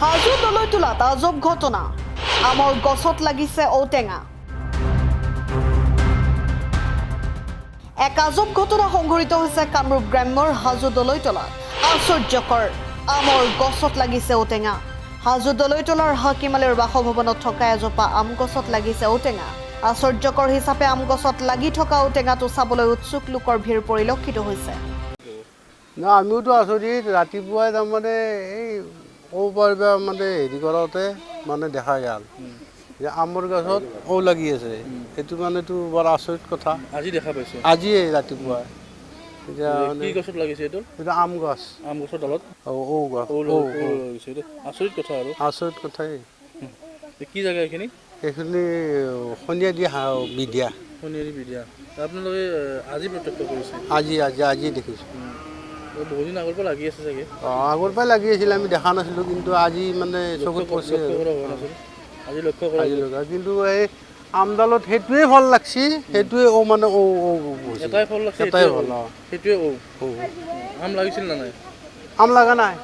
হাজো দলৈ তোলা তাজব ঘটনা আমৰ গছত লাগিছে ঔটেঙা এক আজব ঘটনা সংঘটিত হৈছে কামৰূপ গ্ৰাম্যৰ হাজো দলৈ তোলা আশ্চৰ্যকৰ আমৰ গছত লাগিছে ঔটেঙা হাজো দলৈ তোলাৰ হাকিমালেৰ বাসভৱনত থকা এজোপা আম গছত লাগিছে ঔটেঙা আশ্চৰ্যকৰ হিচাপে আম গছত লাগি থকা ঔটেঙাটো চাবলৈ উৎসুক লোকৰ ভিৰ পৰিলক্ষিত হৈছে না আমিওতো আচৰিত ৰাতিপুৱাই তাৰমানে এই ঔপাৰবা মানে হেৰি কৰোঁতে মানে দেখা গ'ল যে আমৰ গছত ঔ লাগি আছে সেইটো মানেতো বৰ আচৰিত কথা আজি দেখা পাইছে আজিয়ে ৰাতিপুৱা এতিয়া কি গছত লাগিছে এইটো এইটো আম গছ আম গছৰ ডালত ঔ গছ লাগিছে এইটো আচৰিত কথা আৰু আচৰিত কথাই কি জেগা এইখিনি এইখিনি সন্ধিয়া দি বিদ্যা সোণাৰী বিদ্যা আপোনালোকে আজি প্ৰত্যক্ষ কৰিছে আজি দেখিছোঁ বহুদিন আগৰ পৰা লাগি আছে চাগে আগৰ পৰাই লাগি আছিল আমি দেখা নাছিলোঁ কিন্তু আজি মানে চকুত পৰিছে আজি লক্ষ্য কৰা কিন্তু এই আমডালত সেইটোৱে ভাল লাগছি সেইটোৱে মানে এটাই ফল লাগছে এটাই ফল সেইটোৱে আম লাগিছিল না নাই আম লগা নাই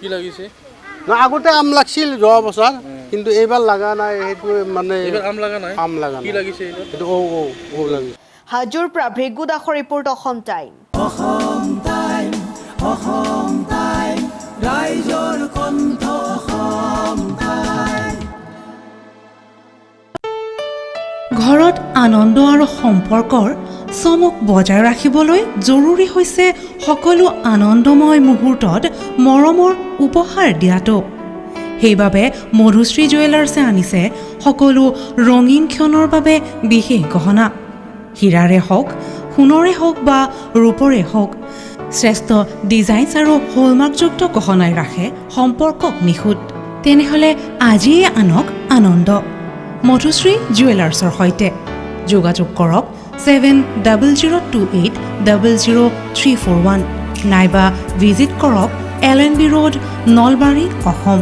কি লাগিছে না আগতে আম লাগছিল যোৱা বছৰ কিন্তু এইবাৰ লগা নাই সেইটোৱে মানে আম লগা নাই আম লগা কি লাগিছে এইটো লাগিছে হাজোৰ পৰা ভৃগু দাসৰ ৰিপৰ্ট অসম টাইম ৰাইজৰ কণ্ঠ ঘৰত আনন্দ আৰু সম্পৰ্কৰ চমক বজাই ৰাখিবলৈ জৰুৰী হৈছে সকলো আনন্দময় মুহূৰ্তত মৰমৰ উপহাৰ দিয়াটো সেইবাবে মধুশ্ৰী জুৱেলাৰ্ছে আনিছে সকলো ৰঙীন ক্ষণৰ বাবে বিশেষ গহনা হীৰাৰে হওক সোণৰে হওক বা ৰূপৰে হওক শ্ৰেষ্ঠ ডিজাইনছ আৰু হলমাৰ্কযুক্ত গহনাই ৰাখে সম্পৰ্কক নিখুঁত তেনেহ'লে আজিয়ে আনক আনন্দ মধুশ্ৰী জুৱেলাৰ্ছৰ সৈতে যোগাযোগ কৰক 7002800341 নাইবা ভিজিট কৰক LNB ৰোড নলবাৰী অসম